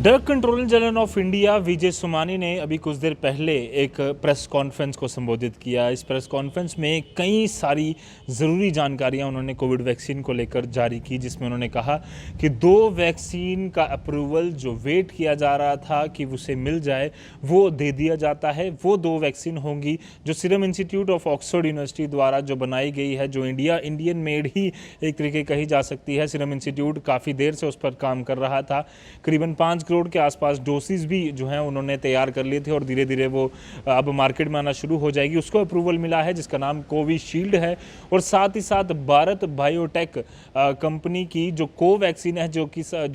Drug controller general of India Vijay Somani ने अभी कुछ देर पहले एक प्रेस कॉन्फ्रेंस को संबोधित किया। इस प्रेस कॉन्फ्रेंस में कई सारी ज़रूरी जानकारियां उन्होंने कोविड वैक्सीन को लेकर जारी की, जिसमें उन्होंने कहा कि 2 वैक्सीन का अप्रूवल जो वेट किया जा रहा था कि उसे मिल जाए वो दे दिया जाता है। वो 2 वैक्सीन होंगी जो serum institute of Oxford university द्वारा जो बनाई गई है, जो इंडियन मेड ही एक तरीके कही जा सकती है। सीरम इंस्टीट्यूट काफ़ी देर से उस पर काम कर रहा था। करीबन 5 करोड़ के आसपास डोसेज भी जो हैं उन्होंने तैयार कर लिए थे और धीरे धीरे वो अब मार्केट में आना शुरू हो जाएगी। उसको अप्रूवल मिला है जिसका नाम कोविशील्ड है। और साथ ही साथ भारत बायोटेक कंपनी की जो कोवैक्सीन है, जो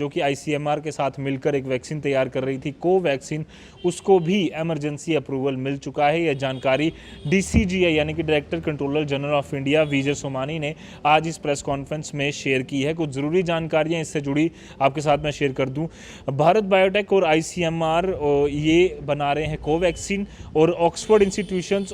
कि आईसीएमआर के साथ मिलकर एक वैक्सीन तैयार कर रही थी, कोवैक्सीन, उसको भी इमरजेंसी अप्रूवल मिल चुका है। यह जानकारी डीसीजीआई यानी कि director controller general of India Vijay Somani ने आज इस प्रेस कॉन्फ्रेंस में शेयर की है। कुछ ज़रूरी जानकारियाँ इससे जुड़ी आपके साथ मैं शेयर कर दूं। भारत बायोटेक और आईसीएमआर ये बना रहे हैं कोवैक्सीन, और ऑक्सफोर्ड इंस्टीट्यूशन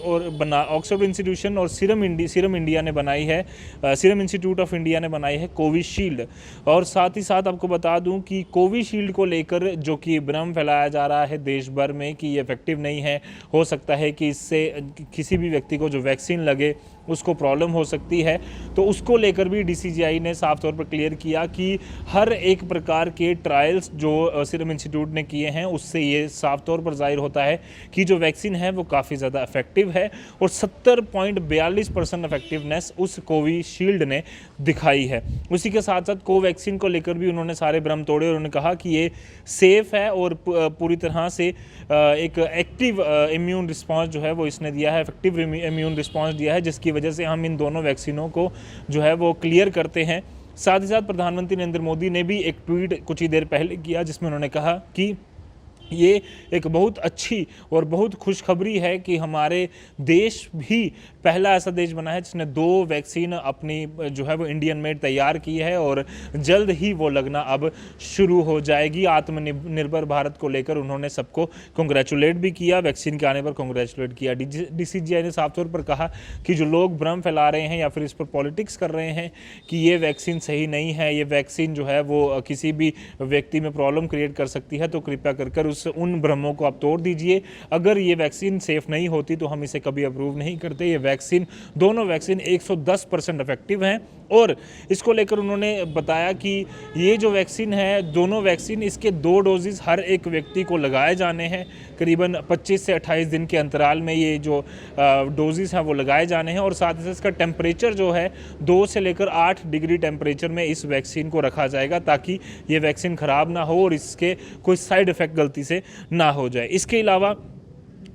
और सीरम इंडिया ने बनाई है, सीरम इंस्टीट्यूट ऑफ इंडिया ने बनाई है कोविशील्ड। और साथ ही साथ आपको बता दूं कि कोविशील्ड को लेकर जो कि भ्रम फैलाया जा रहा है देश भर में कि ये इफेक्टिव नहीं है, हो सकता है कि इससे किसी भी व्यक्ति को जो वैक्सीन लगे उसको प्रॉब्लम हो सकती है, तो उसको लेकर भी डीसीजीआई ने साफ तौर पर क्लियर किया कि हर एक प्रकार के ट्रायल्स जो सीरम इंस्टीट्यूट ने किए हैं उससे ये साफ तौर पर जाहिर होता है कि जो वैक्सीन है वो काफ़ी ज़्यादा इफेक्टिव है, और 70.42% इफेक्टिवनेस उस कोविशील्ड ने दिखाई है। उसी के साथ साथ कोवैक्सीन को लेकर भी उन्होंने सारे भ्रम तोड़े और उन्होंने कहा कि ये सेफ़ है और पूरी तरह से एक एक्टिव इम्यून रिस्पॉन्स जो है वो इसने दिया है, इफेक्टिव इम्यून रिस्पॉन्स दिया है, जिसकी वजह से हम इन दोनों वैक्सीनों को जो है वो क्लियर करते हैं। साथ ही साथ प्रधानमंत्री नरेंद्र मोदी ने भी एक ट्वीट कुछ ही देर पहले किया जिसमें उन्होंने कहा कि ये एक बहुत अच्छी और बहुत खुशखबरी है कि हमारे देश भी पहला ऐसा देश बना है जिसने 2 वैक्सीन अपनी जो है वो इंडियन मेड तैयार की है, और जल्द ही वो लगना अब शुरू हो जाएगी। आत्मनिर्भर भारत को लेकर उन्होंने सबको कांग्रेचुलेट भी किया, वैक्सीन के आने पर कांग्रेचुलेट किया। डीसीजीआई ने साफ तौर पर कहा कि जो लोग भ्रम फैला रहे हैं या फिर इस पर पॉलिटिक्स कर रहे हैं कि ये वैक्सीन सही नहीं है, ये वैक्सीन जो है वो किसी भी व्यक्ति में प्रॉब्लम क्रिएट कर सकती है, तो कृपया कर उन भ्रमों को आप तोड़ दीजिए। अगर ये वैक्सीन सेफ नहीं होती तो हम इसे कभी अप्रूव नहीं करते। ये वैक्सीन, दोनों वैक्सीन 110% इफेक्टिव हैं, और इसको लेकर उन्होंने बताया कि ये जो वैक्सीन है, दोनों वैक्सीन, इसके 2 डोजेस हर एक व्यक्ति को लगाए जाने हैं। करीबन 25 से 28 दिन के अंतराल में ये जो डोजेस हैं वो लगाए जाने हैं, और साथ ही साथ इसका टेम्परेचर जो है 2 से लेकर 8 डिग्री टेम्परेचर में इस वैक्सीन को रखा जाएगा ताकि ये वैक्सीन ख़राब ना हो और इसके कोई साइड इफ़ेक्ट गलती से ना हो जाए। इसके अलावा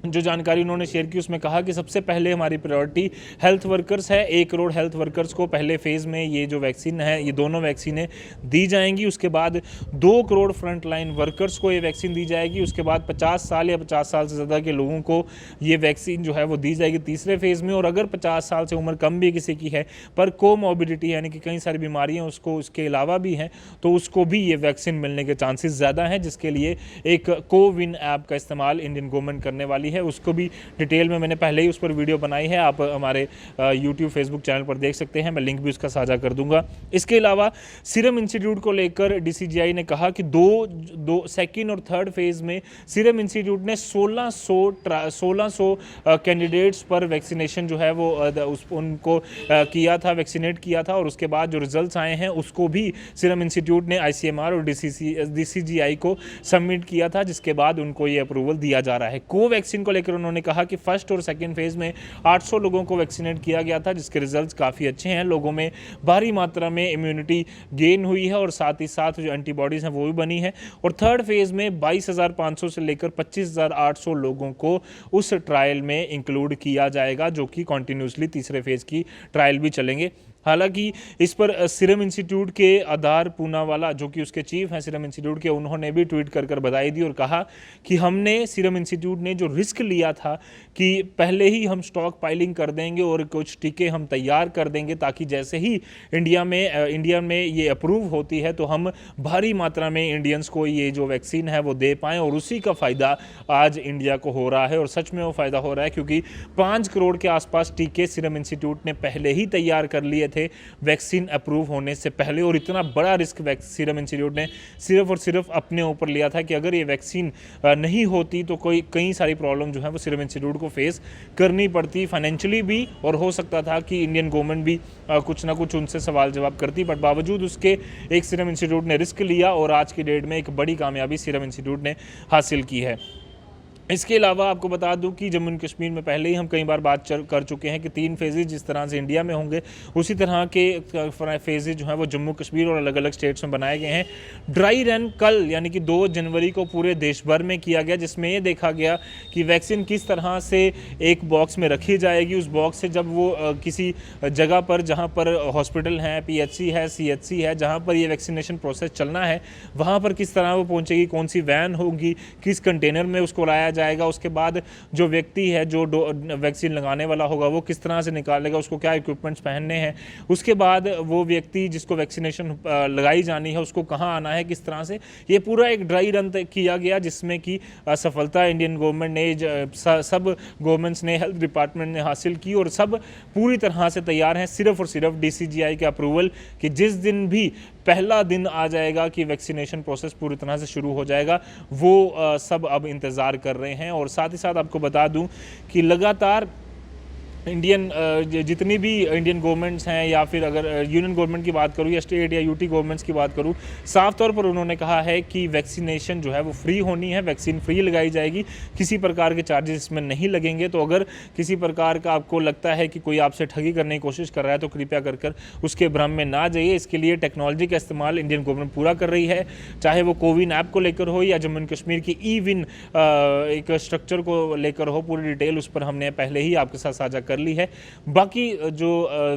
जो जानकारी उन्होंने शेयर की उसमें कहा कि सबसे पहले हमारी प्रायोरिटी हेल्थ वर्कर्स है। 1 करोड़ हेल्थ वर्कर्स को पहले फेज़ में ये जो वैक्सीन है, ये दोनों वैक्सीनें दी जाएंगी। उसके बाद 2 करोड़ फ्रंट लाइन वर्कर्स को ये वैक्सीन दी जाएगी। उसके बाद 50 साल या 50 साल से ज़्यादा के लोगों को ये वैक्सीन जो है वो दी जाएगी तीसरे फेज़ में। और अगर 50 साल से उम्र कम भी किसी की है पर कोमॉर्बिडिटी यानी कि कई सारी बीमारियाँ उसको उसके अलावा भी हैं, तो उसको भी ये वैक्सीन मिलने के चांसेस ज़्यादा हैं, जिसके लिए एक कोविन ऐप का इस्तेमाल इंडियन गवर्नमेंट करने वाली है। उसको भी डिटेल में मैंने पहले ही उस पर वीडियो बनाई है, आप हमारे यूट्यूब फेसबुक चैनल पर देख सकते हैं, मैं लिंक भी उसका साझा कर दूंगा। इसके अलावा सीरम इंस्टीट्यूट को लेकर डीसीजीआई ने कहा कि दो सेकेंड और थर्ड फेज में सीरम इंस्टीट्यूट ने 1600 कैंडिडेट्स पर वैक्सीनेशन जो है वो उनको किया था, वैक्सीनेट किया था, और उसके बाद जो रिजल्ट्स आए हैं उसको भी सीरम इंस्टीट्यूट ने आईसीएमआर और डीसीजीआई को सबमिट किया था, जिसके बाद उनको ये अप्रूवल दिया जा रहा है। कोवैक्सीन को लेकर उन्होंने कहा कि फर्स्ट और सेकंड फेज में 800 लोगों को वैक्सीनेट किया गया था, जिसके रिजल्ट्स काफ़ी अच्छे हैं। लोगों में भारी मात्रा में इम्यूनिटी गेन हुई है और साथ ही साथ जो एंटीबॉडीज़ हैं वो भी बनी है। और थर्ड फेज में 22,500 से लेकर 25,800 लोगों को उस ट्रायल में इंक्लूड किया जाएगा, जो कि कॉन्टिन्यूसली तीसरे फेज की ट्रायल भी चलेंगे। हालांकि इस पर सीरम इंस्टीट्यूट के आधार पूनावाला, जो कि उसके चीफ हैं सीरम इंस्टीट्यूट के, उन्होंने भी ट्वीट कर बधाई दी और कहा कि हमने, सीरम इंस्टीट्यूट ने जो रिस्क लिया था कि पहले ही हम स्टॉक पाइलिंग कर देंगे और कुछ टीके हम तैयार कर देंगे ताकि जैसे ही इंडिया में ये अप्रूव होती है तो हम भारी मात्रा में इंडियंस को ये जो वैक्सीन है वो दे पाएँ, और उसी का फ़ायदा आज इंडिया को हो रहा है। और सच में वो फ़ायदा हो रहा है क्योंकि 5 करोड़ के आसपास टीके सीरम इंस्टीट्यूट ने पहले ही तैयार कर लिए थे वैक्सीन अप्रूव होने से पहले, और इतना बड़ा रिस्क सीरम इंस्टीट्यूट ने सिर्फ और सिर्फ अपने ऊपर लिया था कि अगर ये वैक्सीन नहीं होती तो कई सारी प्रॉब्लम जो है वो सीरम इंस्टीट्यूट को फेस करनी पड़ती फाइनेंशियली भी, और हो सकता था कि इंडियन गवर्नमेंट भी कुछ ना कुछ उनसे सवाल जवाब करती, बट बावजूद उसके एक सीरम इंस्टीट्यूट ने रिस्क लिया और आज की डेट में एक बड़ी कामयाबी सीरम इंस्टीट्यूट ने हासिल की है। इसके अलावा आपको बता दूं कि जम्मू एंड कश्मीर में पहले ही हम कई बार बात कर चुके हैं कि 3 फेजेज जिस तरह से इंडिया में होंगे उसी तरह के फेजेज जो हैं वो जम्मू कश्मीर और अलग अलग स्टेट्स में बनाए गए हैं। ड्राई रन कल यानी कि 2 जनवरी को पूरे देश भर में किया गया, जिसमें ये देखा गया कि वैक्सीन किस तरह से एक बॉक्स में रखी जाएगी। उस बॉक्स से जब वो किसी जगह पर जहाँ पर हॉस्पिटल हैं, PHC है, CHC है, जहाँ पर ये वैक्सीनेशन प्रोसेस चलना है वहाँ पर किस तरह वो पहुँचेगी, कौन सी वैन होगी, किस कंटेनर में उसको लाया जाएगा। उसके बाद जो व्यक्ति है जो वैक्सीन लगाने वाला होगा वो किस तरह से निकालेगा, उसको क्या इक्विपमेंट्स पहनने हैं। उसके बाद वो व्यक्ति जिसको वैक्सीनेशन लगाई जानी है उसको कहाँ आना है, किस तरह से, ये पूरा एक ड्राई रन किया गया, जिसमें कि सफलता इंडियन गवर्नमेंट ने, सब गवर्नमेंट्स ने, हेल्थ डिपार्टमेंट ने हासिल की और सब पूरी तरह से तैयार हैं सिर्फ और सिर्फ DCGI के अप्रूवल कि जिस दिन भी पहला दिन आ जाएगा कि वैक्सीनेशन प्रोसेस पूरी तरह से शुरू हो जाएगा, वो सब अब इंतज़ार कर रहे हैं। और साथ ही साथ आपको बता दूं कि लगातार जितनी भी इंडियन गवर्नमेंट्स हैं, या फिर अगर यूनियन गवर्नमेंट की बात करूँ या स्टेट या UT गवर्नमेंट्स की बात करूँ, साफ तौर पर उन्होंने कहा है कि वैक्सीनेशन जो है वो फ्री होनी है, वैक्सीन फ्री लगाई जाएगी, किसी प्रकार के चार्जेस इसमें नहीं लगेंगे। तो अगर किसी प्रकार का आपको लगता है कि कोई आपसे ठगी करने की कोशिश कर रहा है तो कृपया कर उसके भ्रम में ना जाइए। इसके लिए टेक्नोलॉजी का इस्तेमाल इंडियन गवर्नमेंट पूरा कर रही है, चाहे वो कोविन ऐप को लेकर हो या जम्मू एंड कश्मीर की ई-विन एक स्ट्रक्चर को लेकर हो। पूरी डिटेल उस पर हमने पहले ही आपके साथ साझा कर ली है। बाकी जो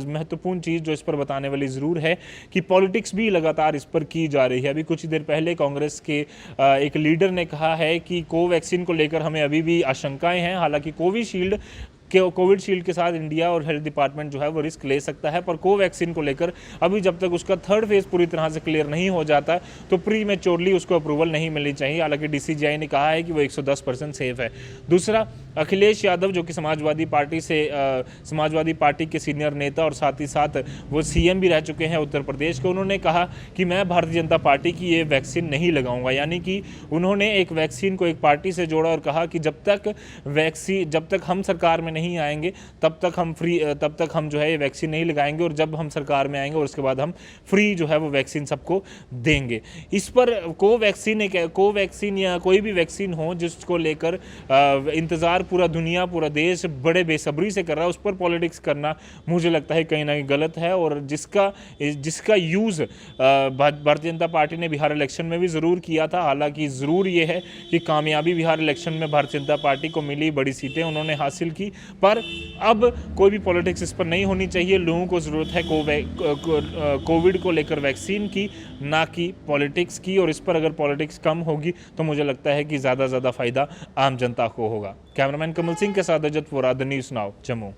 महत्वपूर्ण चीज़ जो इस पर बताने वाली ज़रूर है कि पॉलिटिक्स भी लगातार इस पर की जा रही है। अभी कुछ देर पहले कांग्रेस के एक लीडर ने कहा है कि कोवैक्सीन को लेकर हमें अभी भी आशंकाएं हैं। हालांकि कोविशील्ड के साथ इंडिया और हेल्थ डिपार्टमेंट जो है वो रिस्क ले सकता है, पर कोवैक्सीन को लेकर अभी जब तक उसका 3rd फेज पूरी तरह से क्लियर नहीं हो जाता तो प्रीमेच्योरली उसको अप्रूवल नहीं मिलनी चाहिए। हालांकि DCGI ने कहा है कि वो 110% सेफ है। दूसरा, अखिलेश यादव जो कि समाजवादी पार्टी के सीनियर नेता और साथ ही साथ वो CM भी रह चुके हैं उत्तर प्रदेश के, उन्होंने कहा कि मैं भारतीय जनता पार्टी की ये वैक्सीन नहीं लगाऊंगा। यानी कि उन्होंने एक वैक्सीन को एक पार्टी से जोड़ा और कहा कि जब तक हम सरकार में नहीं आएंगे तब तक हम जो है ये वैक्सीन नहीं लगाएंगे, और जब हम सरकार में आएंगे और उसके बाद हम फ्री जो है वो वैक्सीन सबको देंगे। इस पर कोवैक्सीन या कोई भी वैक्सीन हो जिसको लेकर इंतज़ार पूरा दुनिया, पूरा देश बड़े बेसब्री से कर रहा है, उस पर पॉलिटिक्स करना मुझे लगता है कहीं ना कहीं गलत है। और जिसका यूज़ भारतीय जनता पार्टी ने बिहार इलेक्शन में भी ज़रूर किया था। हालांकि ज़रूर ये है कि कामयाबी बिहार इलेक्शन में भारतीय जनता पार्टी को मिली, बड़ी सीटें उन्होंने हासिल की, पर अब कोई भी पॉलिटिक्स इस पर नहीं होनी चाहिए। लोगों को ज़रूरत है कोविड को लेकर वैक्सीन की, ना कि पॉलिटिक्स की। और इस पर अगर पॉलिटिक्स कम होगी तो मुझे लगता है कि ज़्यादा फ़ायदा आम जनता को होगा। कैमरामैन कमल सिंह के साथ Ajat Vora, the News Now, Jammu.